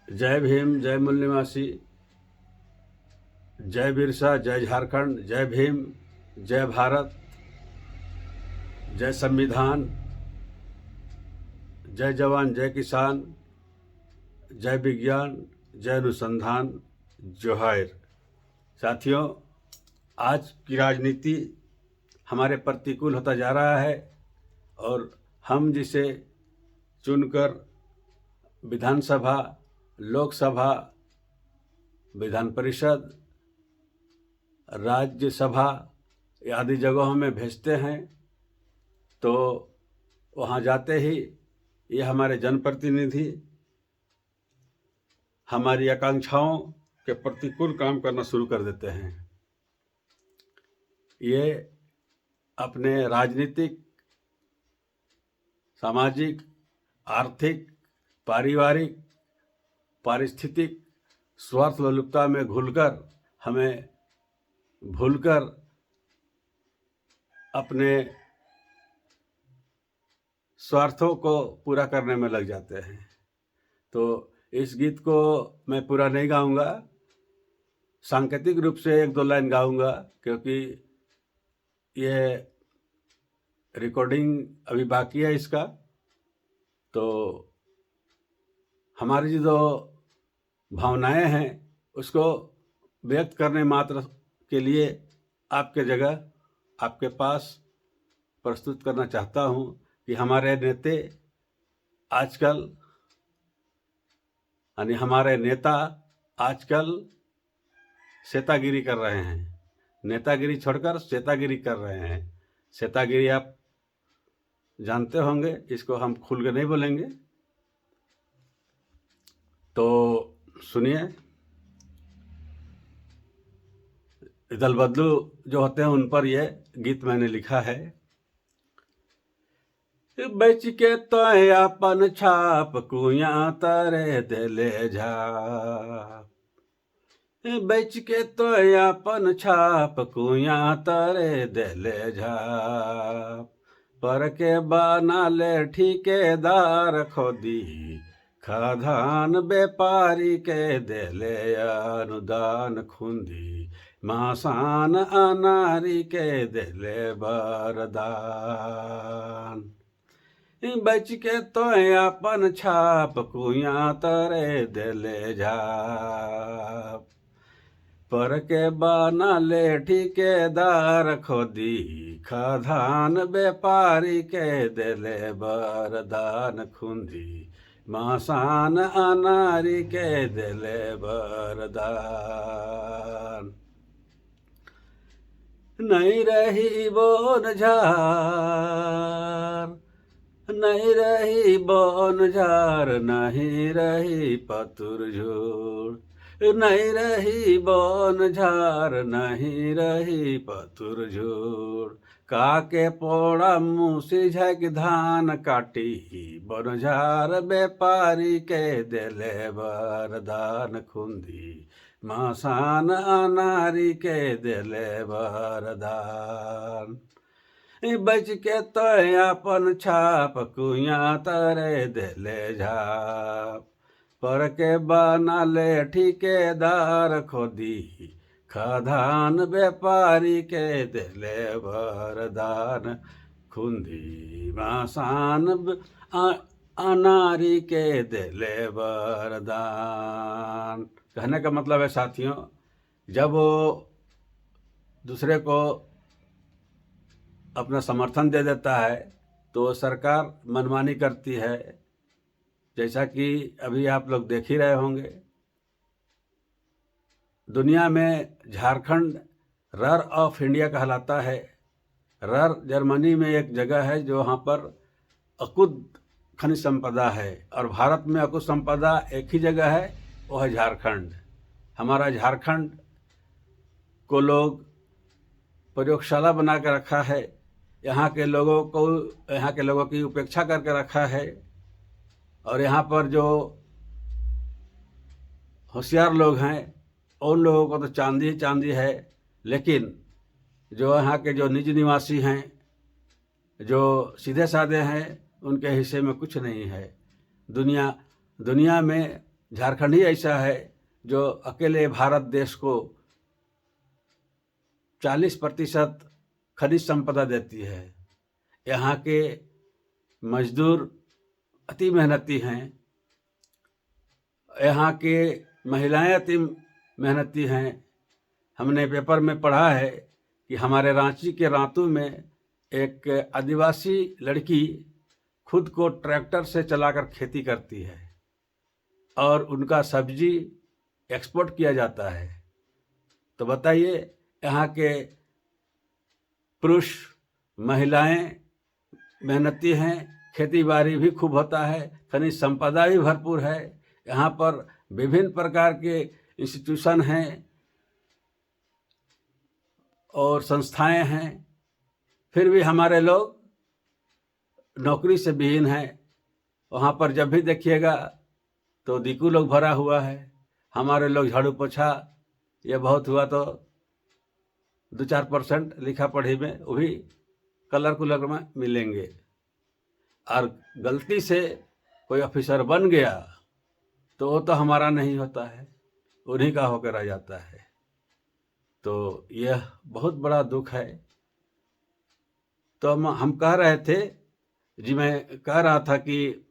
जय भीम, जय मूल निवासी, जय बिरसा, जय झारखंड, जय भीम, जय भारत, जय संविधान, जय जवान, जय किसान, जय विज्ञान, जय अनुसंधान, जोहार। साथियों, आज की राजनीति हमारे प्रतिकूल होता जा रहा है और हम जिसे चुनकर विधानसभा, लोकसभा, विधान परिषद, राज्यसभा आदि जगहों में भेजते हैं, तो वहाँ जाते ही ये हमारे जनप्रतिनिधि हमारी आकांक्षाओं के प्रतिकूल काम करना शुरू कर देते हैं। ये अपने राजनीतिक, सामाजिक, आर्थिक, पारिवारिक, पारिस्थितिक स्वार्थ लोलुपता में घुलकर हमें भूलकर अपने स्वार्थों को पूरा करने में लग जाते हैं। तो इस गीत को मैं पूरा नहीं गाऊंगा, सांकेतिक रूप से एक दो लाइन गाऊंगा, क्योंकि ये रिकॉर्डिंग अभी बाकी है इसका। तो हमारी जो भावनाएं हैं उसको व्यक्त करने मात्र के लिए आपके जगह, आपके पास प्रस्तुत करना चाहता हूं कि हमारे नेता आजकल सेतागिरी कर रहे हैं। नेतागिरी छोड़कर सेतागिरी कर रहे हैं। सेतागिरी आप जानते होंगे, इसको हम खुल के नहीं बोलेंगे। तो सुनिए, दल बदलू जो होते हैं उन पर यह गीत मैंने लिखा है। बेच के तो अपन छाप कुया तरे दिले झाप, बेच के तो अपन छाप कुया तरे दिले झाप, पर के बना ले ठेकेदार खोदी खाधान व्यापारी के दिले अनुदान खुंदी मासान अनारी के दिले बरदान। बच के तो अपन छाप कुया तरे दिले झाप, पर के बना ले ठेकेदार खोदी खाधान व्यापारी के दिले बरदान खुंदी मासान अनारी के दिले बरदान। नहीं रही बोन झार, नहीं रही बोन झार, नहीं रही पतुर झूड़, नहीं रही बोन झार, नहीं रही पतुर झूड़, काके पोड़ा मुँह झक धान काटी बन झार व्यापारी के दिले बरदान खुंदी मासान अनारी के दिले बरदान। बच के तो अपन छाप कुया तरे दिले झाप, पर के बना ले ठेकेदार खोदी खाधान व्यापारी के दिले बरदान खुंदी मासान अनारी के दिले बरदान। कहने का मतलब है साथियों, जब वो दूसरे को अपना समर्थन दे देता है तो सरकार मनमानी करती है। जैसा कि अभी आप लोग देख ही रहे होंगे, दुनिया में झारखंड रर ऑफ इंडिया कहलाता है। रर जर्मनी में एक जगह है जो वहाँ पर अकुत खनिज संपदा है, और भारत में अकुत संपदा एक ही जगह है, वो है झारखंड। हमारा झारखंड को लोग प्रयोगशाला बना कर रखा है। यहाँ के लोगों की उपेक्षा करके रखा है, और यहाँ पर जो होशियार लोग हैं उन लोगों को तो चांदी ही चांदी है, लेकिन जो यहाँ के जो निज निवासी हैं, जो सीधे साधे हैं, उनके हिस्से में कुछ नहीं है। दुनिया में झारखंड ही ऐसा है जो अकेले भारत देश को 40% खनिज संपदा देती है। यहाँ के मजदूर अति मेहनती हैं, यहाँ के महिलाएं अति मेहनती हैं। हमने पेपर में पढ़ा है कि हमारे रांची के रातू में एक आदिवासी लड़की खुद को ट्रैक्टर से चलाकर खेती करती है और उनका सब्जी एक्सपोर्ट किया जाता है। तो बताइए, यहाँ के पुरुष महिलाएं मेहनती हैं, खेती बाड़ी भी खूब होता है, खनिज संपदा भी भरपूर है। यहाँ पर विभिन्न प्रकार के इंस्टीट्यूशन हैं और संस्थाएं हैं, फिर भी हमारे लोग नौकरी से विहीन हैं। वहाँ पर जब भी देखिएगा तो दिकू लोग भरा हुआ है। हमारे लोग झाड़ू पोछा ये बहुत हुआ तो 2-4% लिखा पढ़ी में वो भी कलर कुलर में मिलेंगे, और गलती से कोई ऑफिसर बन गया तो वो तो हमारा नहीं होता है, उन्हीं का होकर रह जाता है। तो यह बहुत बड़ा दुख है। तो हम कह रहे थे जी, मैं कह रहा था कि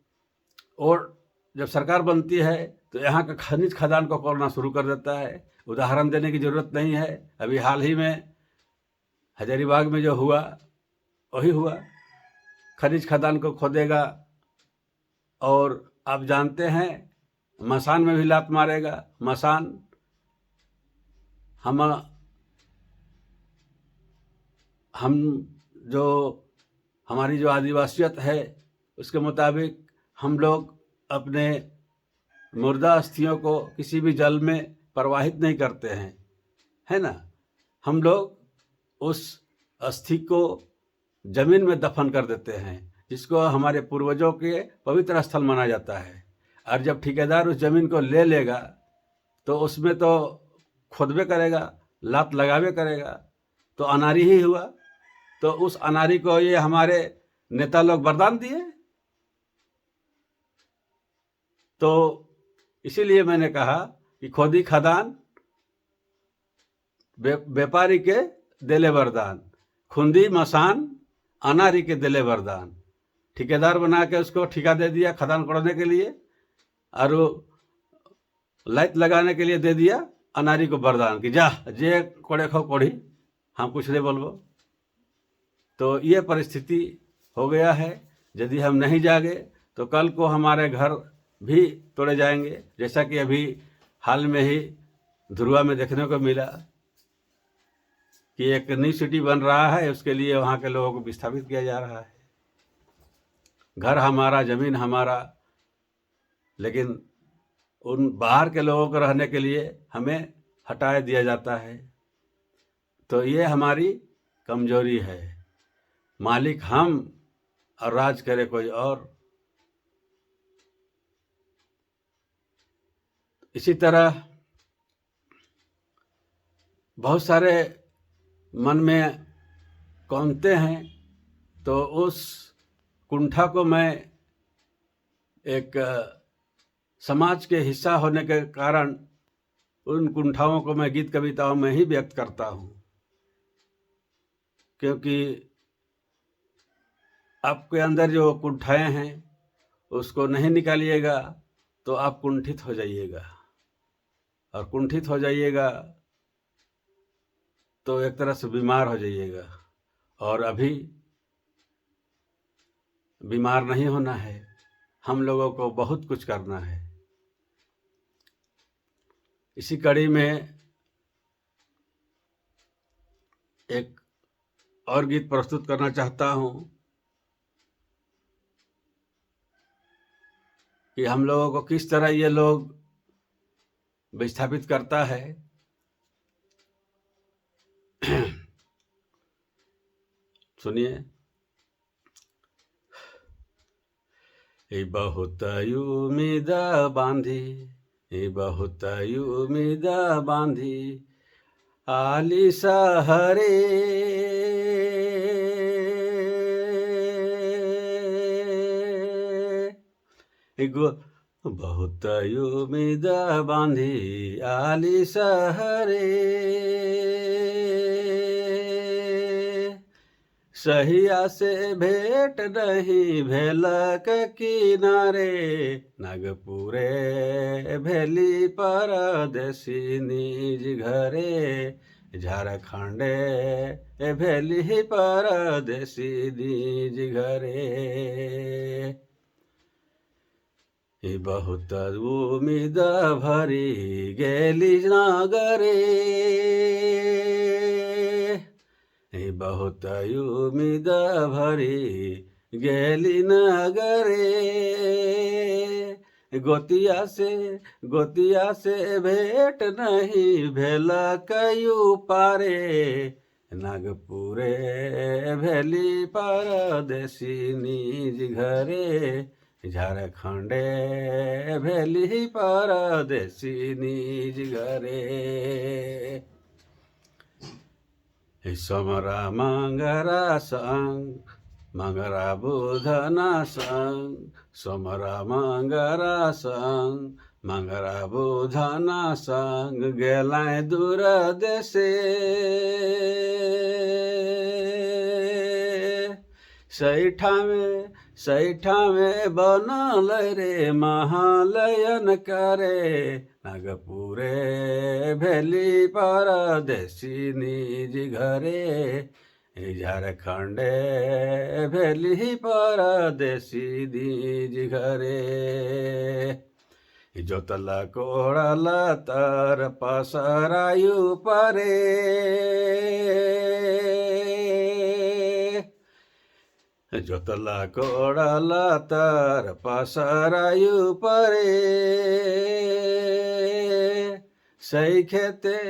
और जब सरकार बनती है तो यहाँ का खनिज खदान को खोलना शुरू कर देता है। उदाहरण देने की ज़रूरत नहीं है, अभी हाल ही में हजारीबाग में जो हुआ वही हुआ। खनिज खदान को खोदेगा और आप जानते हैं मसान में भी लात मारेगा। मसान हम जो हमारी जो आदिवासियत है उसके मुताबिक हम लोग अपने मुर्दा अस्थियों को किसी भी जल में प्रवाहित नहीं करते हैं, है ना। हम लोग उस अस्थि को जमीन में दफन कर देते हैं, जिसको हमारे पूर्वजों के पवित्र स्थल माना जाता है। और जब ठेकेदार उस जमीन को ले लेगा तो उसमें तो खोदबे करेगा, लात लगावे करेगा, तो अनारी ही हुआ। तो उस अनारी को ये हमारे नेता लोग वरदान दिए। तो इसीलिए मैंने कहा कि खोदी खदान व्यापारी के दिले वरदान, खुंदी मसान अनारी के दिले वरदान। ठेकेदार बना के उसको ठेका दे दिया खदान कोड़ने के लिए, और लाइट लगाने के लिए दे दिया अनारी को वरदान कि जा जे कोड़े खो कोड़ी, हम कुछ नहीं बोलबो। तो ये परिस्थिति हो गया है। यदि हम नहीं जागे तो कल को हमारे घर भी तोड़े जाएंगे, जैसा कि अभी हाल में ही धुरुआ में देखने को मिला कि एक नई सिटी बन रहा है, उसके लिए वहाँ के लोगों को विस्थापित किया जा रहा है। घर हमारा, ज़मीन हमारा, लेकिन उन बाहर के लोगों को रहने के लिए हमें हटाया दिया जाता है। तो ये हमारी कमजोरी है। मालिक हम और राज करे कोई और। इसी तरह बहुत सारे मन में कौनते हैं, तो उस कुंठा को मैं एक समाज के हिस्सा होने के कारण उन कुंठाओं को मैं गीत कविताओं में ही व्यक्त करता हूँ। क्योंकि आपके अंदर जो कुंठाएं हैं उसको नहीं निकालिएगा तो आप कुंठित हो जाइएगा, और कुंठित हो जाइएगा तो एक तरह से बीमार हो जाइएगा। और अभी बीमार नहीं होना है, हम लोगों को बहुत कुछ करना है। इसी कड़ी में एक और गीत प्रस्तुत करना चाहता हूँ कि हम लोगों को किस तरह ये लोग विस्थापित करता है। सुनिए। बहुत उम्मीद बांधी, बहुत उम्मीद बांधी, आली सहरे बहुत उम्मीद बांधी आली सहरे, सहिया से भेंट नहीं भेलक किनारे, नागपुरे भेली परदेसी निज घरे, झारखंडे भेली परदेसी निज घरे। बहुत उम्मीद भरी गेली नागरे, बहुत उम्मीद भरी गेली नगरे, गोतिया से भेंट नहीं भेल कयू पारे, नागपुरे भेली परदेसी निज घरे, झारखंडे भेली परदेसी निज घरे। समरा मंगरा संग मंगरा बुधना संग, समरा मंगरा संग मंगरा बुधना संग, गेलाय दूर देशे, सैठा में बनल रे महालयन करे, नागपुरे भेली परदेसी निज घरे, झारखंडे भेली परदेसी निज घरे। जोतला कोड़ल तर पसरायु परे, जोतला कोड़ल तर पसरायु परे, सही खेते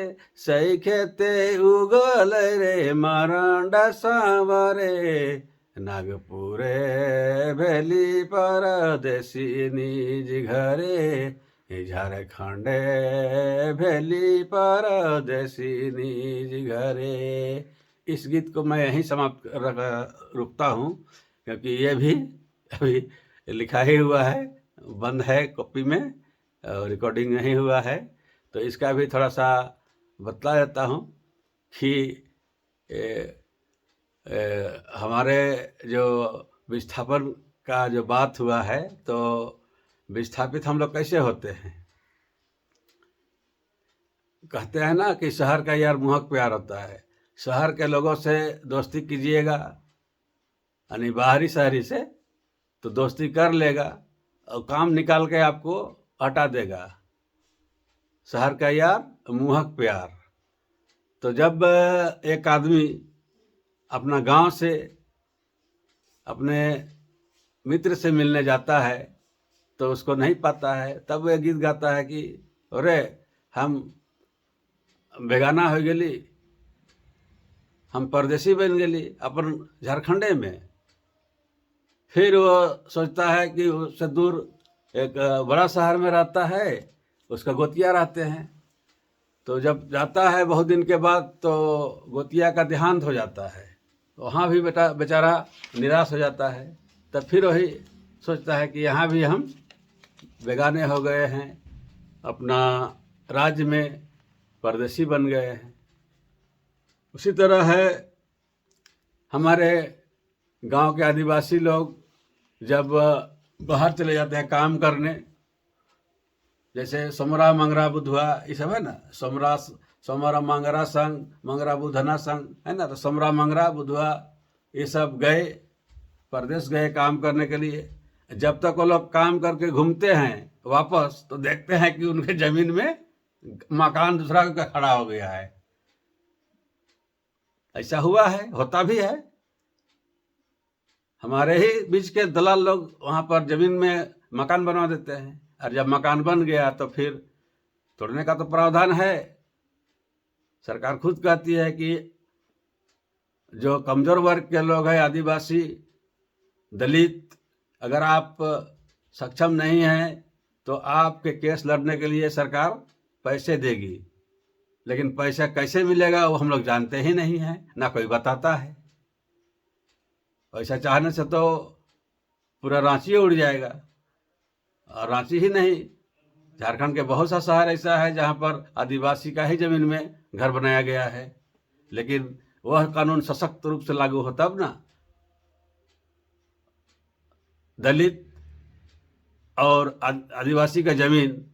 उगल रे मरंडा सांवरे, नागपुरे भेली परदेसी निज घरे, झारखंडे भेली परदेसी निज घरे। इस गीत को मैं यहीं समाप्त रुकता हूँ, क्योंकि ये भी अभी लिखा ही हुआ है, बंद है कॉपी में, रिकॉर्डिंग नहीं हुआ है। तो इसका भी थोड़ा सा बतला देता हूँ कि हमारे जो विस्थापन का जो बात हुआ है, तो विस्थापित हम लोग कैसे होते हैं। कहते हैं ना कि शहर का यार मुहक प्यार होता है। शहर के लोगों से दोस्ती कीजिएगा, यानी बाहरी शहरी से तो दोस्ती कर लेगा और काम निकाल के आपको हटा देगा। शहर का यार मुहक प्यार। तो जब एक आदमी अपना गांव से अपने मित्र से मिलने जाता है तो उसको नहीं पाता है, तब वह गीत गाता है कि अरे हम बेगाना हो गेली, हम परदेसी बन गेली अपन झारखंडे में। फिर वो सोचता है कि उससे दूर एक बड़ा शहर में रहता है, उसका गोतिया रहते हैं। तो जब जाता है बहुत दिन के बाद, तो गोतिया का देहांत हो जाता है, वहाँ भी बेचारा निराश हो जाता है। तब फिर वही सोचता है कि यहाँ भी हम बेगाने हो गए हैं, अपना राज्य में परदेसी बन गए हैं। उसी तरह है हमारे गांव के आदिवासी लोग जब बाहर चले जाते हैं काम करने, जैसे समरा मंगरा बुधवा ये सब है ना, समरा मंगरा संग मंगरा बुधना संग है ना। तो समरा मंगरा बुधवा ये सब गए, परदेश गए काम करने के लिए। जब तक वो लोग काम करके घूमते हैं वापस, तो देखते हैं कि उनके जमीन में मकान दूसरा का खड़ा हो गया है। ऐसा हुआ है, होता भी है। हमारे ही बीच के दलाल लोग वहां पर जमीन में मकान बनवा देते हैं, और जब मकान बन गया तो फिर तोड़ने का तो प्रावधान है। सरकार खुद कहती है कि जो कमजोर वर्ग के लोग हैं, आदिवासी, दलित, अगर आप सक्षम नहीं हैं तो आपके केस लड़ने के लिए सरकार पैसे देगी। लेकिन पैसा कैसे मिलेगा वो हम लोग जानते ही नहीं हैं, ना कोई बताता है। पैसा चाहने से तो पूरा रांची उड़ जाएगा। और रांची ही नहीं, झारखंड के बहुत सा शहर ऐसा है जहाँ पर आदिवासी का ही जमीन में घर बनाया गया है, लेकिन वह कानून सशक्त रूप से लागू हो तब ना। दलित और आदिवासी का जमीन,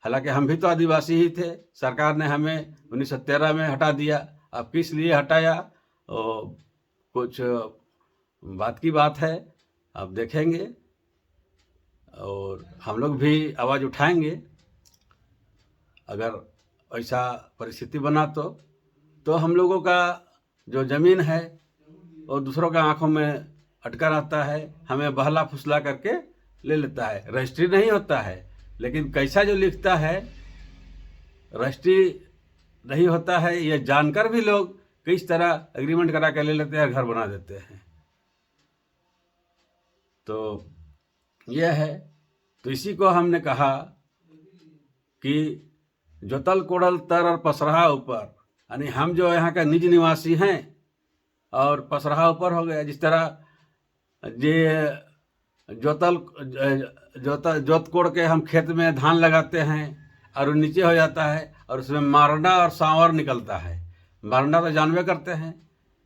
हालांकि हम भी तो आदिवासी ही थे, सरकार ने हमें 1913 में हटा दिया। अब किस लिए हटाया, कुछ बात की बात है, अब देखेंगे और हम लोग भी आवाज़ उठाएंगे अगर ऐसा परिस्थिति बना तो हम लोगों का जो ज़मीन है वो दूसरों के आंखों में अटका रहता है, हमें बहला फुसला करके ले लेता है। रजिस्ट्री नहीं होता है, लेकिन कैसा जो लिखता है रजिस्ट्री नहीं होता है, ये जानकर भी लोग किस तरह एग्रीमेंट करा के ले लेते हैं, घर बना देते हैं। तो यह है, तो इसी को हमने कहा कि जोतल कोड़ल तर और पसरहा ऊपर, यानी हम जो यहाँ का निज निवासी हैं और पसरहा ऊपर हो गया। जिस तरह जोत कोड़ के हम खेत में धान लगाते हैं और वो नीचे हो जाता है और उसमें मारंडा और सांवर निकलता है। मारंडा तो जानवे करते हैं,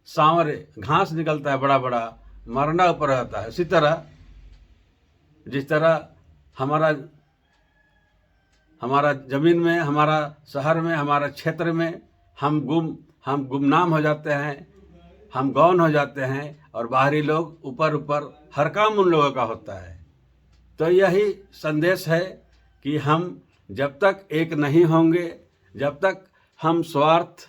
सांवर घास निकलता है बड़ा बड़ा, मारंडा ऊपर रहता है। उसी तरह जिस तरह हमारा ज़मीन में, हमारा शहर में, हमारा क्षेत्र में हम गुमनाम हो जाते हैं, हम गौन हो जाते हैं और बाहरी लोग ऊपर हर काम उन लोगों का होता है। तो यही संदेश है कि हम जब तक एक नहीं होंगे, जब तक हम स्वार्थ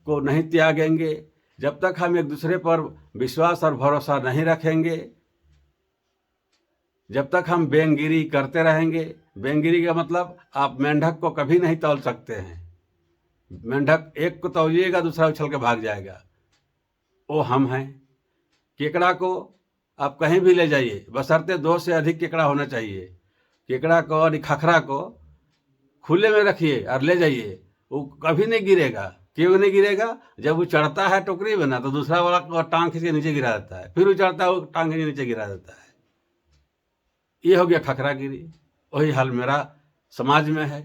को नहीं त्यागेंगे, जब तक हम एक दूसरे पर विश्वास और भरोसा नहीं रखेंगे, जब तक हम बेंगिरी करते रहेंगे। बेंगिरी का मतलब आप मेंढक को कभी नहीं तौल सकते हैं। मेंढक एक को तौलिएगा, दूसरा उछल के भाग जाएगा, वो हम हैं। केकड़ा को आप कहीं भी ले जाइए, बशर्ते 2 से अधिक केकड़ा होना चाहिए। केकड़ा को और खखरा को खुले में रखिए और ले जाइए, वो कभी नहीं गिरेगा। क्यों नहीं गिरेगा? जब वो चढ़ता है टोकरी में ना, तो दूसरा वाला को टांग खींच के नीचे गिरा देता है, फिर वो चढ़ता है, वो टांग खींच के नीचे गिरा देता है। ये हो गया खखरागिरी। वही हाल मेरा समाज में है।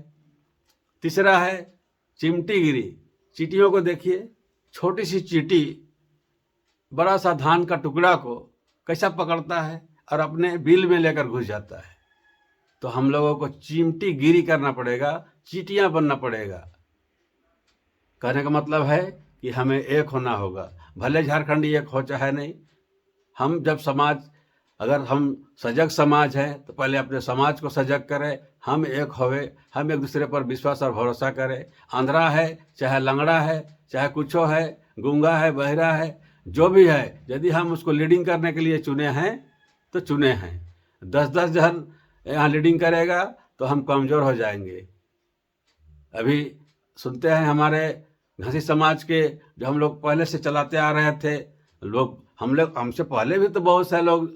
तीसरा है चिमटीगिरी। चींटियों को देखिए, छोटी सी चींटी बड़ा सा धान का टुकड़ा को कैसा पकड़ता है और अपने बिल में लेकर घुस जाता है। तो हम लोगों को चिमटीगिरी करना पड़ेगा, चींटियां बनना पड़ेगा। कहने का मतलब है कि हमें एक होना होगा, भले झारखंडी एक हो चाहे नहीं। हम जब अगर हम सजग समाज हैं तो पहले अपने समाज को सजग करें, हम एक होवे, हम एक दूसरे पर विश्वास और भरोसा करें। आंध्रा है चाहे लंगड़ा है, चाहे कुछो है, गूंगा है, बहरा है, जो भी है, यदि हम उसको लीडिंग करने के लिए चुने हैं तो चुने हैं। 10-10 जन यहाँ लीडिंग करेगा तो हम कमज़ोर हो जाएंगे। अभी सुनते हैं हमारे घसी समाज के, जो हम लोग पहले से चलाते आ रहे थे लोग, हमसे पहले भी तो बहुत से लोग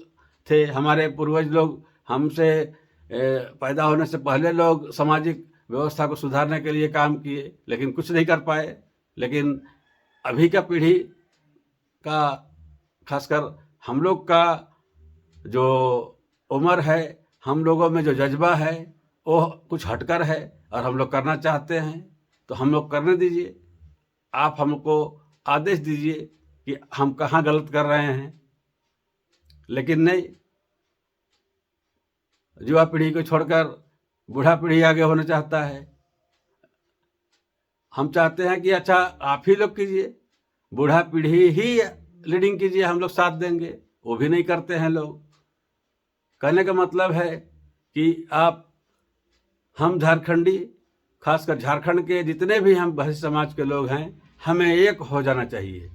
थे, हमारे पूर्वज लोग, हमसे पैदा होने से पहले लोग सामाजिक व्यवस्था को सुधारने के लिए काम किए, लेकिन कुछ नहीं कर पाए। लेकिन अभी का पीढ़ी का, खासकर हम लोग का जो उम्र है, हम लोगों में जो जज्बा है वो कुछ हटकर है और हम लोग करना चाहते हैं, तो हम लोग करने दीजिए। आप हमको आदेश दीजिए कि हम कहाँ गलत कर रहे हैं। लेकिन नहीं, युवा पीढ़ी को छोड़कर बूढ़ा पीढ़ी आगे होना चाहता है। हम चाहते हैं कि अच्छा आप ही लोग कीजिए, बूढ़ा पीढ़ी ही लीडिंग कीजिए, हम लोग साथ देंगे। वो भी नहीं करते हैं लोग। कहने का मतलब है कि हम झारखंडी, खासकर झारखंड के जितने भी हम भाषी समाज के लोग हैं, हमें एक हो जाना चाहिए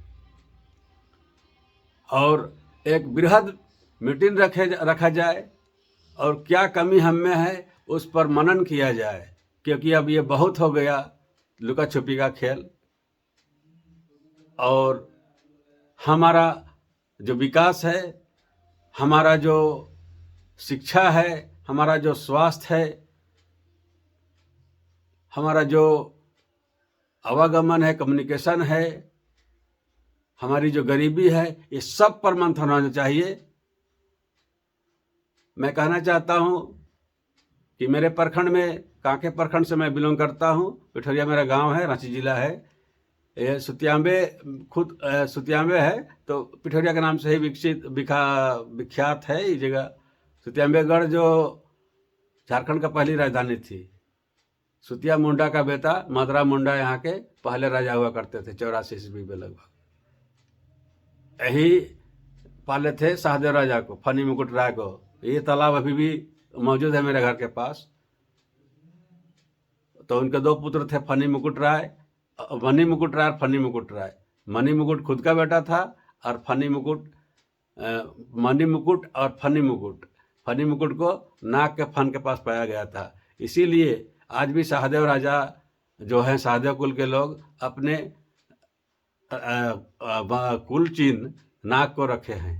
और एक बृहद मीटिंग रखा जाए और क्या कमी हम में है उस पर मनन किया जाए। क्योंकि अब ये बहुत हो गया लुका छुपी का खेल, और हमारा जो विकास है, हमारा जो शिक्षा है, हमारा जो स्वास्थ्य है, हमारा जो आवागमन है, कम्युनिकेशन है, हमारी जो गरीबी है, ये सब पर मंथन होना चाहिए। मैं कहना चाहता हूँ कि मेरे प्रखंड में, कांके प्रखंड से मैं बिलोंग करता हूँ। पिठोरिया मेरा गांव है, रांची जिला है। ये सुतियांबे खुद सुतियांबे है, तो पिठोरिया के नाम से ही विख्यात है ये जगह। सुतियांबेगढ़ जो झारखंड का पहली राजधानी थी। सुतिया मुंडा का बेटा मदरा मुंडा यहाँ के पहले राजा हुआ करते थे 84 ईस्वी में लगभग। यही पाले थे सहदेव राजा को, फनी मुकुट राय को। ये तालाब अभी भी मौजूद है मेरे घर के पास। तो उनके दो पुत्र थे, मनी मुकुट राय और फनी मुकुट राय। मनी मुकुट खुद का बेटा था और मनी मुकुट और फनी मुकुट को नाक के फन के पास पाया गया था। इसीलिए आज भी सहदेव राजा जो है, सहदेव कुल के लोग अपने कुल चिन्ह नाक को रखे हैं।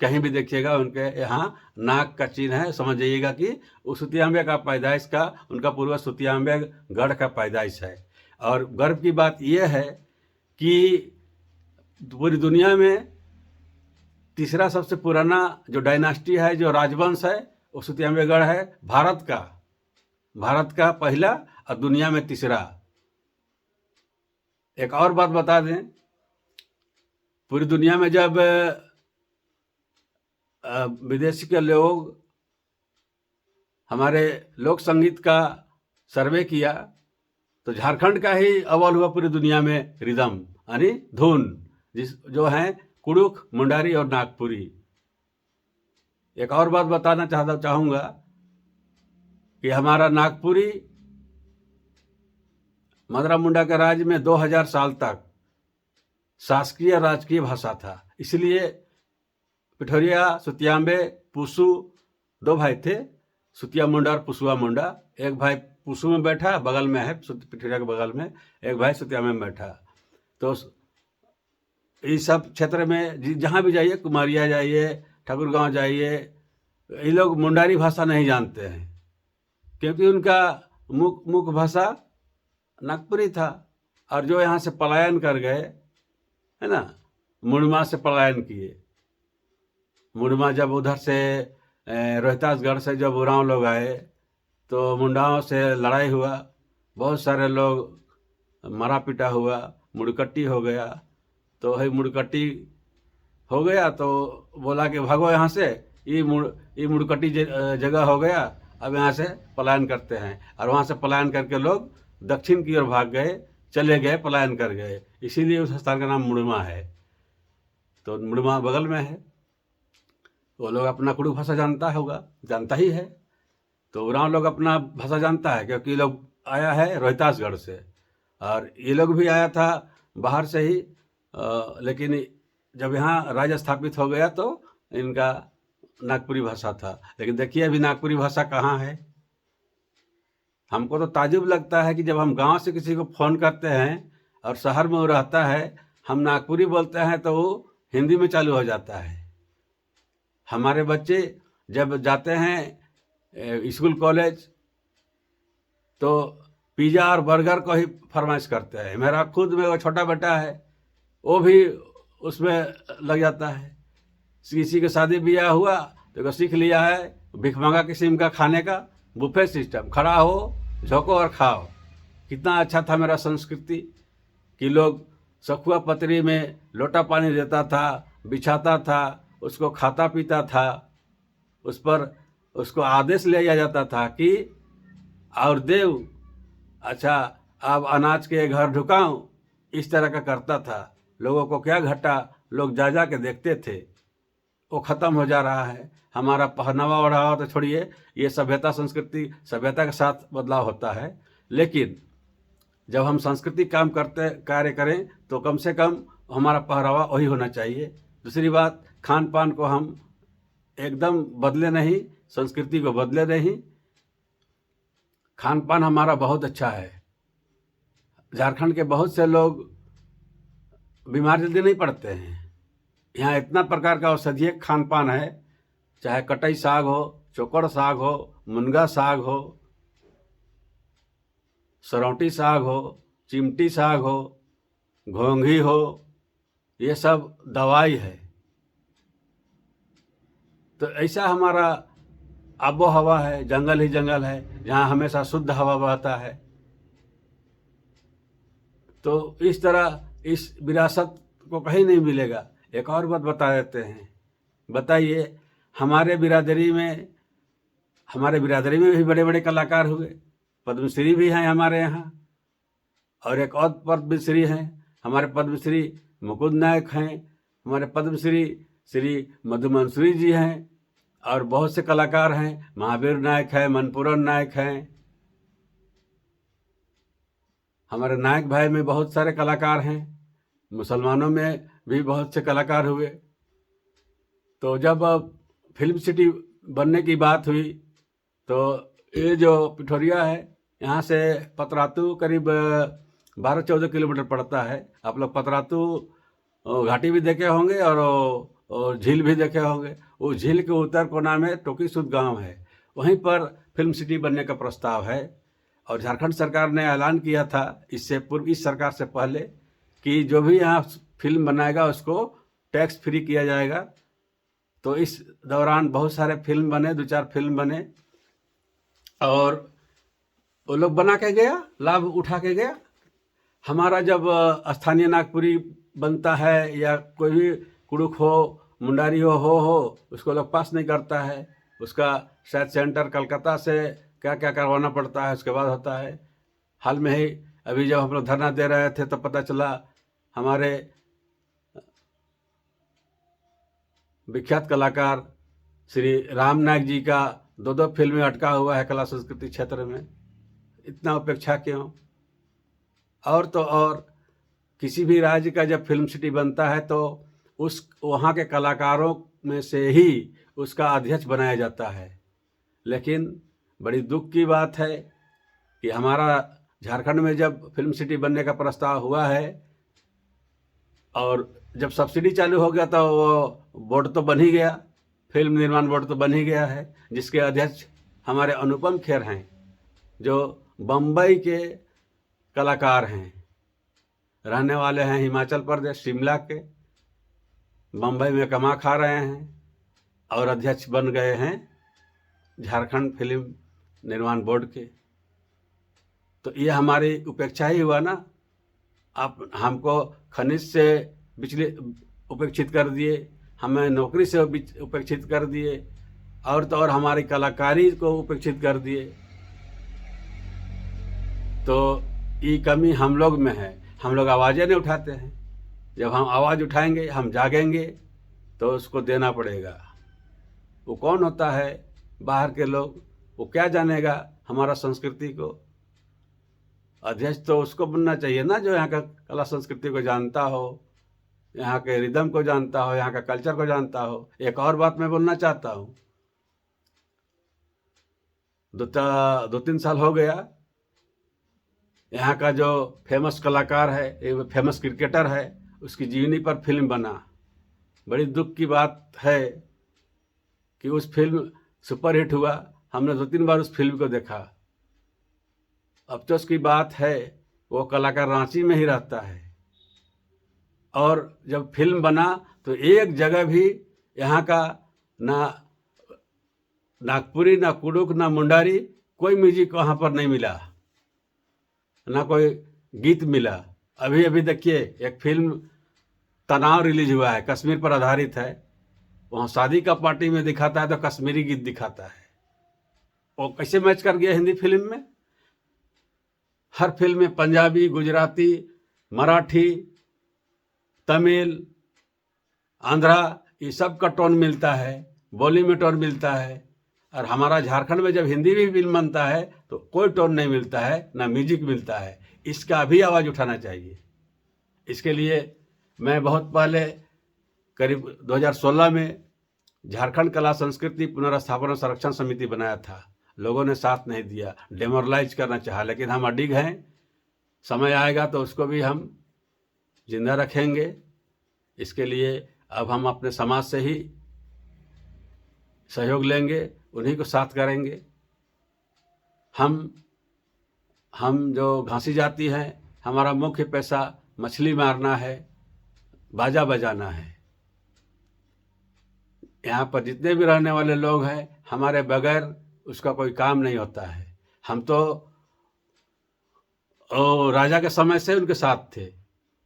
कहीं भी देखिएगा उनके यहाँ नाक का चिन्ह है। समझ जाइएगा कि वो सुतियांबे का पैदाइश का, उनका पूर्वज सुतियांबे गढ़ का पैदाइश है। और गर्व की बात यह है कि पूरी दुनिया में तीसरा सबसे पुराना जो डायनास्टी है, जो राजवंश है, वो सुतियांबेगढ़ है। भारत का पहला और दुनिया में तीसरा। एक और बात बता दें, पूरी दुनिया में जब विदेशी के लोग हमारे लोक संगीत का सर्वे किया तो झारखंड का ही अव्वल हुआ पूरी दुनिया में रिदम, यानी धुन, जो है कुड़ुख, मुंडारी और नागपुरी। एक और बात बताना चाहूँगा कि हमारा नागपुरी मदरा मुंडा के राज्य में 2000 साल तक शासकीय राजकीय भाषा था। इसलिए पिठोरिया, सुतियांबे, पुसू दो भाई थे, सुतिया मुंडा और पुसुआ मुंडा। एक भाई पुसू में बैठा, बगल में है पिठोरिया के बगल में, एक भाई सुतियांबे में बैठा। तो इस सब क्षेत्र में जहाँ भी जाइए, कुमारिया जाइए, ठाकुर गांव जाइए, ये लोग मुंडारी भाषा नहीं जानते हैं, क्योंकि उनका मुख्य भाषा नागपुरी था। और जो यहाँ से पलायन कर गए, है ना, मुंडमा से पलायन किए। मुंडमा जब उधर से रोहतासगढ़ से जब उरांव लोग आए तो मुंडाओं से लड़ाई हुआ, बहुत सारे लोग मरा पिटा हुआ, मुड़कट्टी हो गया। तो वही मुड़कट्टी हो गया तो बोला कि भागो यहाँ से, ये मुड़कट्टी जगह हो गया, अब यहाँ से पलायन करते हैं। और वहाँ से पलायन करके लोग दक्षिण की ओर भाग गए, चले गए, पलायन कर गए। इसीलिए उस स्थान का नाम मुंडमा है। तो मुंडमा बगल में है। वो लोग अपना कुड़ुख भाषा जानता ही है। तो उरांव लोग अपना भाषा जानता है, क्योंकि लोग आया है रोहतासगढ़ से, और ये लोग भी आया था बाहर से ही। लेकिन जब यहाँ राज्य स्थापित हो गया तो इनका नागपुरी भाषा था। लेकिन देखिए अभी नागपुरी भाषा कहाँ है। हमको तो ताजुब लगता है कि जब हम गांव से किसी को फ़ोन करते हैं और शहर में वो रहता है, हम नागपुरी बोलते हैं तो वो हिंदी में चालू हो जाता है। हमारे बच्चे जब जाते हैं स्कूल कॉलेज तो पिज़्ज़ा और बर्गर को ही फरमाइश करते हैं। मेरा खुद में वो छोटा बेटा है, वो भी उसमें लग जाता है। किसी के शादी ब्याह हुआ तो सीख लिया है भिखमंगा किस्म का खाने का बुफे सिस्टम, खड़ा हो, झोंको और खाओ। कितना अच्छा था मेरा संस्कृति कि लोग सखुआ पतरी में लोटा पानी देता था, बिछाता था, उसको खाता पीता था। उस पर उसको आदेश लिया जाता था कि और देव, अच्छा अब अनाज के घर ढुकाऊं, इस तरह का करता था। लोगों को क्या घटा, लोग जा के देखते थे। वो ख़त्म हो जा रहा है। हमारा पहनावा ओढ़ावा तो छोड़िए, ये सभ्यता संस्कृति, सभ्यता के साथ बदलाव होता है। लेकिन जब हम सांस्कृतिक कार्य करें तो कम से कम हमारा पहरावा वही होना चाहिए। दूसरी बात, खान पान को हम एकदम बदले नहीं, संस्कृति को बदले नहीं। खान पान हमारा बहुत अच्छा है। झारखंड के बहुत से लोग बीमार जल्दी नहीं पड़ते हैं। यहाँ इतना प्रकार का औषधीय खान पान है, चाहे कटई साग हो, चोकड़ साग हो, मुनगा साग हो, सरौटी साग हो, चिमटी साग हो, घोंघी हो, ये सब दवाई है। तो ऐसा हमारा आबो हवा है, जंगल ही जंगल है, जहाँ हमेशा शुद्ध हवा बहता है। तो इस तरह इस विरासत को कहीं नहीं मिलेगा। एक और बात बता देते हैं, बताइए, हमारे बिरादरी में भी बड़े बड़े कलाकार हुए, पद्मश्री भी हैं हमारे यहाँ, और एक और पद्मश्री हैं हमारे, पद्मश्री मुकुंद नायक हैं हमारे, पद्मश्री श्री मधुमंसूरी जी हैं, और बहुत से कलाकार हैं, महावीर नायक हैं, मनपूरन नायक हैं। हमारे नायक भाई में बहुत सारे कलाकार हैं, मुसलमानों में भी बहुत से कलाकार हुए। तो जब फिल्म सिटी बनने की बात हुई तो ये जो पिठोरिया है, यहाँ से पतरातू करीब 12-14 किलोमीटर पड़ता है। आप लोग पतरातू घाटी भी देखे होंगे और झील भी देखे होंगे। उस झील के उत्तर कोना में टोकीसुद गांव है, वहीं पर फिल्म सिटी बनने का प्रस्ताव है। और झारखंड सरकार ने ऐलान किया था इससे पूर्व, इस सरकार से पहले, कि जो भी यहाँ फिल्म बनाएगा उसको टैक्स फ्री किया जाएगा। तो इस दौरान बहुत सारे फिल्म बने, 2-4 फिल्म बने, और वो लोग बना के गया, लाभ उठा के गया। हमारा जब स्थानीय नागपुरी बनता है या कोई भी कुड़ुक हो, मुंडारी हो, उसको लोग पास नहीं करता है। उसका शायद सेंटर कलकत्ता से क्या क्या करवाना पड़ता है, उसके बाद होता है। हाल में ही अभी जब हम लोग धरना दे रहे थे तो पता चला हमारे विख्यात कलाकार श्री राम नायक जी का 2 फिल्में अटका हुआ है कला संस्कृति क्षेत्र में। इतना उपेक्षा क्यों? और तो और, किसी भी राज्य का जब फिल्म सिटी बनता है तो उस वहाँ के कलाकारों में से ही उसका अध्यक्ष बनाया जाता है। लेकिन बड़ी दुख की बात है कि हमारा झारखंड में जब फिल्म सिटी बनने का प्रस्ताव हुआ है और जब सब्सिडी चालू हो गया तो वो बोर्ड तो बन ही गया, फिल्म निर्माण बोर्ड तो बन ही गया है, जिसके अध्यक्ष हमारे अनुपम खेर हैं, जो बम्बई के कलाकार हैं, रहने वाले हैं हिमाचल प्रदेश शिमला के, बम्बई में कमा खा रहे हैं और अध्यक्ष बन गए हैं झारखंड फिल्म निर्माण बोर्ड के। तो ये हमारी उपेक्षा ही हुआ ना। आप हमको खनिज से उपेक्षित कर दिए, हमें नौकरी से उपेक्षित कर दिए, और तो और हमारी कलाकारी को उपेक्षित कर दिए। तो ये कमी हम लोग में है, हम लोग आवाज़ें नहीं उठाते हैं। जब हम आवाज़ उठाएंगे, हम जागेंगे, तो उसको देना पड़ेगा। वो कौन होता है? बाहर के लोग, वो क्या जानेगा हमारा संस्कृति को? अध्यक्ष तो उसको बनना चाहिए ना जो यहाँ का कला संस्कृति को जानता हो, यहाँ के रिदम को जानता हो, यहाँ का कल्चर को जानता हो। एक और बात मैं बोलना चाहता हूँ, 2-3 साल हो गया, यहाँ का जो फेमस कलाकार है, फेमस क्रिकेटर है, उसकी जीवनी पर फिल्म बना। बड़ी दुख की बात है कि उस फिल्म सुपरहिट हुआ। हमने 2-3 बार उस फिल्म को देखा। अफसोस की बात है वो कलाकार रांची में ही रहता है, और जब फिल्म बना तो एक जगह भी यहाँ का ना नागपुरी, ना कुड़ुक, ना मुंडारी, कोई म्यूजिक वहाँ पर नहीं मिला, ना कोई गीत मिला। अभी अभी देखिए, एक फिल्म तनाव रिलीज हुआ है, कश्मीर पर आधारित है। वहाँ शादी का पार्टी में दिखाता है तो कश्मीरी गीत दिखाता है। वो कैसे मैच कर गया हिंदी फिल्म में? हर फिल्म में पंजाबी, गुजराती, मराठी, तमिल, आंध्रा, ये सब का टोन मिलता है, बोली में टोन मिलता है। और हमारा झारखंड में जब हिंदी भी फिल्म बनता है तो कोई टोन नहीं मिलता है, ना म्यूजिक मिलता है। इसका भी आवाज़ उठाना चाहिए। इसके लिए मैं बहुत पहले करीब 2016 में झारखंड कला संस्कृति पुनर्स्थापना संरक्षण समिति बनाया था। लोगों ने साथ नहीं दिया, डेमोरलाइज करना चाहा, लेकिन हम अडिग हैं। समय आएगा तो उसको भी हम जिंदा रखेंगे। इसके लिए अब हम अपने समाज से ही सहयोग लेंगे, उन्हीं को साथ करेंगे। हम जो घासी जाति हैं, हमारा मुख्य पैसा मछली मारना है, बाजा बजाना है। यहाँ पर जितने भी रहने वाले लोग हैं, हमारे बगैर उसका कोई काम नहीं होता है। हम तो राजा के समय से उनके साथ थे,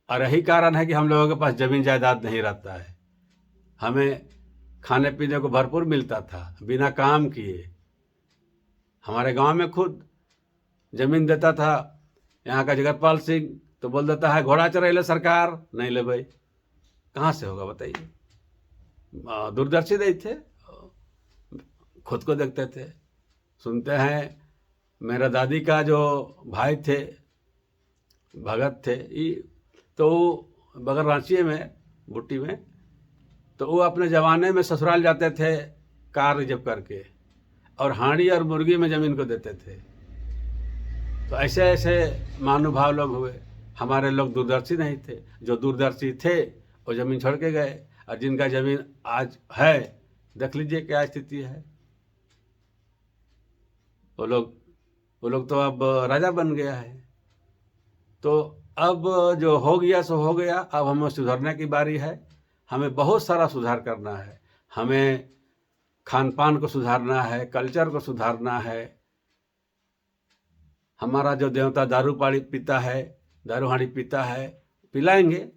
और यही कारण है कि हम लोगों के पास ज़मीन जायदाद नहीं रहता है। हमें खाने पीने को भरपूर मिलता था बिना काम किए। हमारे गांव में खुद ज़मीन देता था यहाँ का जगतपाल सिंह, तो बोल देता है घोड़ा चराई ले सरकार, नहीं ले भाई, कहाँ से होगा बताइए। दूरदर्शी नहीं थे, खुद को देखते थे। सुनते हैं मेरा दादी का जो भाई थे, भगत थे, तो बगल रांची में भुट्टी में, तो वो अपने ज़माने में ससुराल जाते थे कार रिजर्व करके, और हांडी और मुर्गी में ज़मीन को देते थे। तो ऐसे ऐसे महानुभाव लोग हुए। हमारे लोग दूरदर्शी नहीं थे, जो दूरदर्शी थे वो ज़मीन छोड़ के गए, और जिनका ज़मीन आज है देख लीजिए क्या स्थिति है। वो लोग तो अब राजा बन गया है। तो अब जो हो गया सो हो गया, अब हमें सुधरने की बारी है। हमें बहुत सारा सुधार करना है। हमें खान पान को सुधारना है, कल्चर को सुधारना है। हमारा जो देवता दारू पानी पीता है, दारू हांडी पीता है, पिलाएंगे,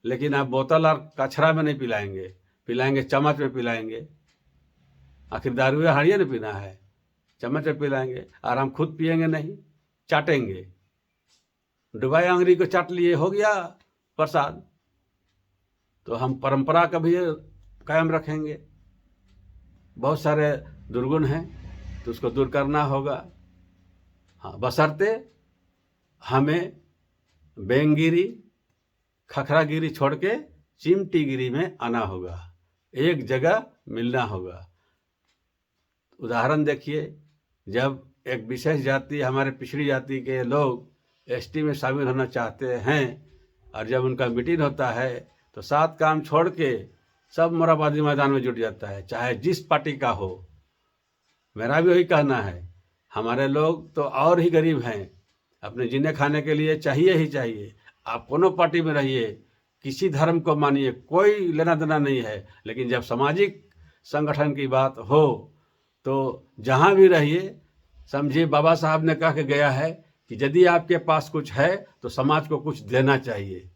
लेकिन आप बोतल और कचरा में नहीं पिलाएंगे, पिलाएंगे चम्मच में पिलाएंगे। आखिर दारू हांडिया नहीं पीना है, चम्मच में पिलाएंगे। और हम खुद पिएंगे नहीं, चाटेंगे। डुबाई आंगरी को चाट लिए, हो गया प्रसाद। तो हम परंपरा का भी कायम रखेंगे। बहुत सारे दुर्गुण हैं, तो उसको दूर करना होगा। हाँ, बशर्ते हमें बेंगिरी खखरागिरी छोड़ के चिमटीगिरी में आना होगा, एक जगह मिलना होगा। उदाहरण देखिए, जब एक विशेष जाति, हमारे पिछड़ी जाति के लोग एसटी में शामिल होना चाहते हैं, और जब उनका मीटिंग होता है तो 7 काम छोड़ के सब मोरहाबादी मैदान में जुट जाता है, चाहे जिस पार्टी का हो। मेरा भी वही कहना है। हमारे लोग तो और ही गरीब हैं, अपने जीने खाने के लिए चाहिए ही चाहिए। आप कोनो पार्टी में रहिए, किसी धर्म को मानिए, कोई लेना देना नहीं है, लेकिन जब सामाजिक संगठन की बात हो तो जहाँ भी रहिए, समझिए बाबा साहब ने कह के गया है कि यदि आपके पास कुछ है तो समाज को कुछ देना चाहिए।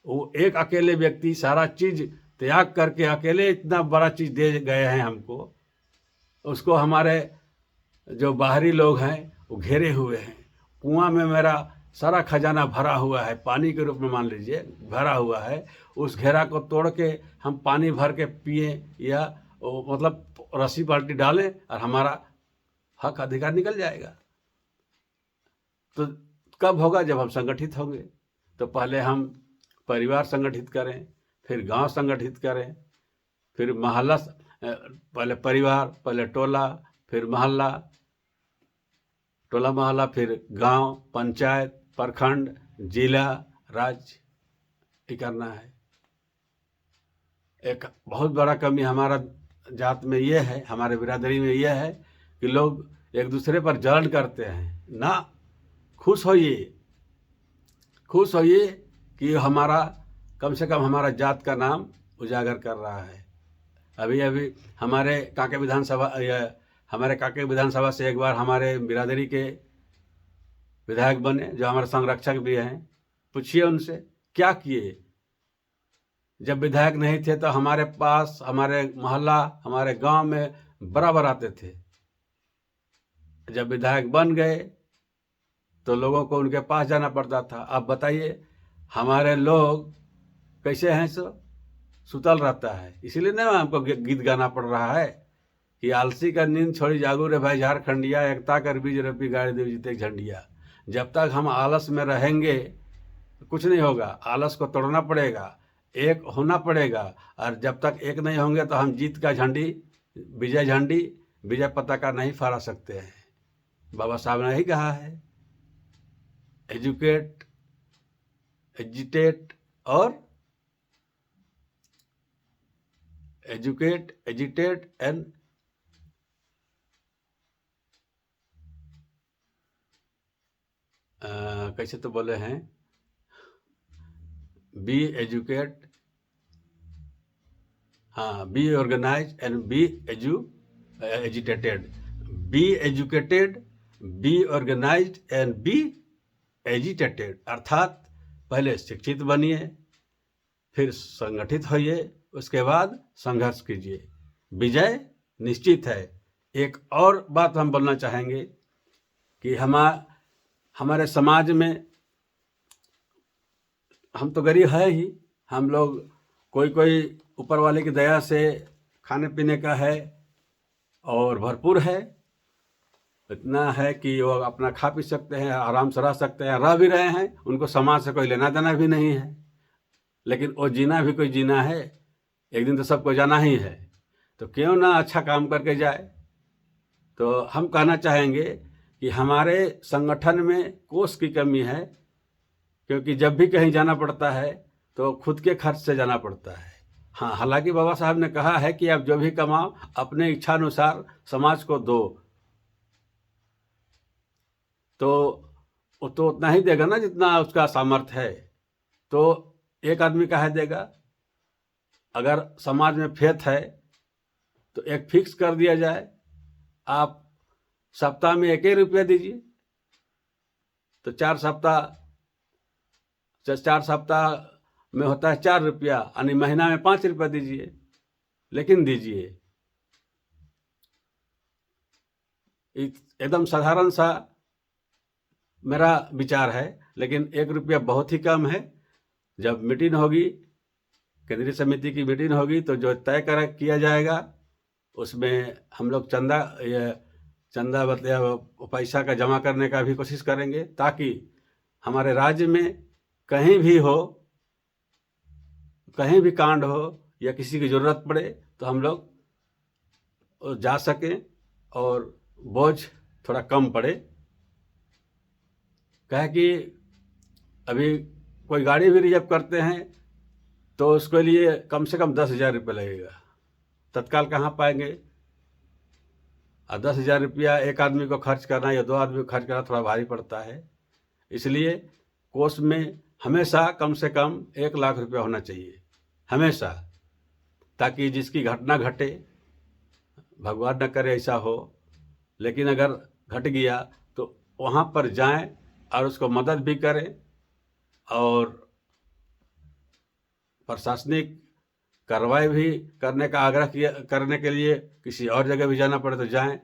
वो एक अकेले व्यक्ति सारा चीज़ त्याग करके अकेले इतना बड़ा चीज़ दे गए हैं हमको, उसको हमारे जो बाहरी लोग हैं वो घेरे हुए हैं। कुआं में मेरा सारा खजाना भरा हुआ है, पानी के रूप में मान लीजिए भरा हुआ है। उस घेरा को तोड़ के हम पानी भर के पिए, या मतलब रस्सी बाल्टी डालें, और हमारा हक अधिकार निकल जाएगा। तो कब होगा? जब हम संगठित होंगे। तो पहले हम परिवार संगठित करें, फिर गांव संगठित करें, फिर मोहल्ला, पहले परिवार, पहले टोला, फिर मोहल्ला, टोला मोहल्ला, फिर गांव, पंचायत, प्रखंड, जिला, राज्य, ये करना है। एक बहुत बड़ा कमी हमारा जात में ये है, हमारे बिरादरी में ये है कि लोग एक दूसरे पर जलन करते हैं ना। खुश होइए कि हमारा कम से कम हमारा जात का नाम उजागर कर रहा है। अभी अभी हमारे कांके विधानसभा से एक बार हमारे बिरादरी के विधायक बने, जो हमारे संरक्षक भी हैं। पूछिए उनसे क्या किए। जब विधायक नहीं थे तो हमारे पास, हमारे मोहल्ला, हमारे गांव में बराबर आते थे। जब विधायक बन गए तो लोगों को उनके पास जाना पड़ता था। अब बताइए हमारे लोग कैसे हैं? सुतल रहता है। इसीलिए ना हमको गीत गाना पड़ रहा है कि आलसी का नींद छोड़ी जागू रे भाई झारखंडिया, एकता कर बीज रपी गाड़ी देव जीते झंडिया। जब तक हम आलस में रहेंगे तो कुछ नहीं होगा। आलस को तोड़ना पड़ेगा, एक होना पड़ेगा, और जब तक एक नहीं होंगे तो हम जीत का झंडी, विजय झंडी, विजय पताका नहीं फहरा सकते हैं। बाबा साहब ने ही कहा है, एजुकेट, एजिटेट और एजिटेट एंड कैसे तो बोले हैं, बी एजुकेट, हाँ, be organise and be educate, agitated, be educated, be organised and be agitated. अर्थात पहले शिक्षित बनिए, फिर संगठित होइए, उसके बाद संघर्ष कीजिए, विजय निश्चित है। एक और बात हम बोलना चाहेंगे कि हमारे समाज में हम तो गरीब है ही, हम लोग कोई ऊपर वाले की दया से खाने पीने का है और भरपूर है, इतना है कि वो अपना खा पी सकते हैं, आराम से रह सकते हैं, रह भी रहे हैं, उनको समाज से कोई लेना देना भी नहीं है। लेकिन वो जीना भी कोई जीना है, एक दिन तो सबको जाना ही है, तो क्यों ना अच्छा काम करके जाए। तो हम कहना चाहेंगे कि हमारे संगठन में कोष की कमी है, क्योंकि जब भी कहीं जाना पड़ता है तो खुद के खर्च से जाना पड़ता है। हाँ, हालांकि बाबा साहब ने कहा है कि आप जो भी कमाओ अपने इच्छा अनुसार समाज को दो, तो वो तो उतना ही देगा ना जितना उसका सामर्थ्य है। तो एक आदमी का है देगा, अगर समाज में फेथ है तो एक फिक्स कर दिया जाए, आप सप्ताह में 1 रुपया दीजिए, तो 4 सप्ताह में होता है 4 रुपया, यानी महीना में 5 रुपया दीजिए, लेकिन दीजिए। एकदम साधारण सा मेरा विचार है, लेकिन 1 रुपया बहुत ही कम है। जब मीटिंग होगी, केंद्रीय समिति की मीटिंग होगी, तो जो तय किया जाएगा उसमें हम लोग चंदा मतलब पैसा का जमा करने का भी कोशिश करेंगे, ताकि हमारे राज्य में कहीं भी हो, कहीं भी कांड हो या किसी की ज़रूरत पड़े तो हम लोग जा सकें और बोझ थोड़ा कम पड़े। कहे कि अभी कोई गाड़ी भी रिजर्व करते हैं तो उसके लिए कम से कम 10,000 रुपये लगेगा, तत्काल कहाँ पाएंगे। और 10,000 रुपया एक आदमी को खर्च करना या 2 आदमी को खर्च करना थोड़ा भारी पड़ता है। इसलिए कोष में हमेशा कम से कम 1 लाख रुपया होना चाहिए, हमेशा, ताकि जिसकी घटना घटे, भगवान न करे ऐसा हो, लेकिन अगर घट गया तो वहाँ पर जाएं और उसको मदद भी करें, और प्रशासनिक कार्रवाई भी करने का आग्रह करने के लिए किसी और जगह भी जाना पड़े तो जाएं।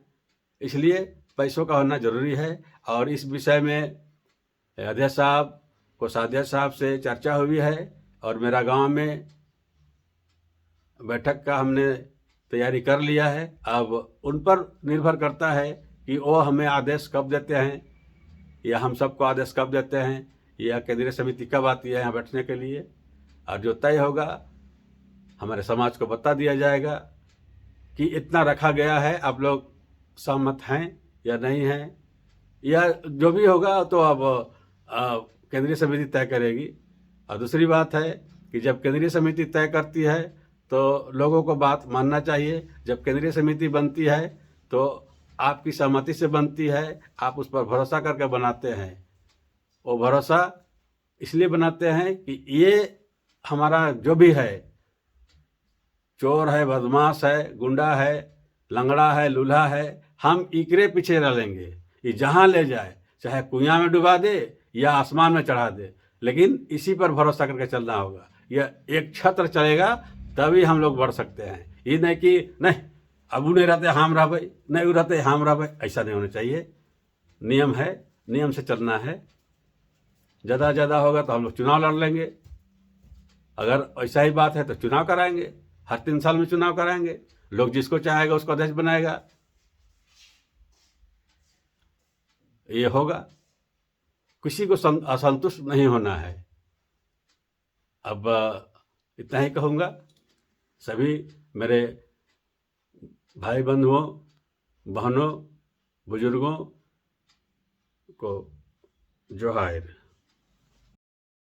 इसलिए पैसों का होना जरूरी है। और इस विषय में अध्यक्ष साहब, कोषाध्यक्ष साहब से चर्चा हुई है, और मेरा गांव में बैठक का हमने तैयारी कर लिया है। अब उन पर निर्भर करता है कि वो हमें आदेश कब देते हैं, या हम सबको आदेश कब देते हैं, या केंद्रीय समिति कब आती है यहाँ बैठने के लिए। और जो तय होगा हमारे समाज को बता दिया जाएगा कि इतना रखा गया है, आप लोग सहमत हैं या नहीं हैं, या जो भी होगा तो अब केंद्रीय समिति तय करेगी। और दूसरी बात है कि जब केंद्रीय समिति तय करती है तो लोगों को बात मानना चाहिए। जब केंद्रीय समिति बनती है तो आपकी सहमति से बनती है, आप उस पर भरोसा करके बनाते हैं। वो भरोसा इसलिए बनाते हैं कि ये हमारा जो भी है, चोर है, बदमाश है, गुंडा है, लंगड़ा है, लूल्हा है, हम इकरे पीछे रह लेंगे, ये जहाँ ले जाए, चाहे कुइयाँ में डुबा दे या आसमान में चढ़ा दे, लेकिन इसी पर भरोसा करके चलना होगा। यह एक छत्र चलेगा तभी हम लोग बढ़ सकते हैं। ये नहीं कि नहीं अब नहीं रहते हम रह भाई, नहीं वो रहते हम रह भाई, ऐसा नहीं होना चाहिए। नियम है, नियम से चलना है। ज़्यादा होगा तो हम लोग चुनाव लड़ लेंगे, अगर ऐसा ही बात है तो चुनाव कराएंगे, हर 3 साल में चुनाव कराएंगे, लोग जिसको चाहेगा उसको अध्यक्ष बनाएगा, ये होगा। किसी को असंतुष्ट नहीं होना है। अब इतना ही कहूँगा। सभी मेरे भाई बंधुओं, बहनों, बुजुर्गों को जोहार।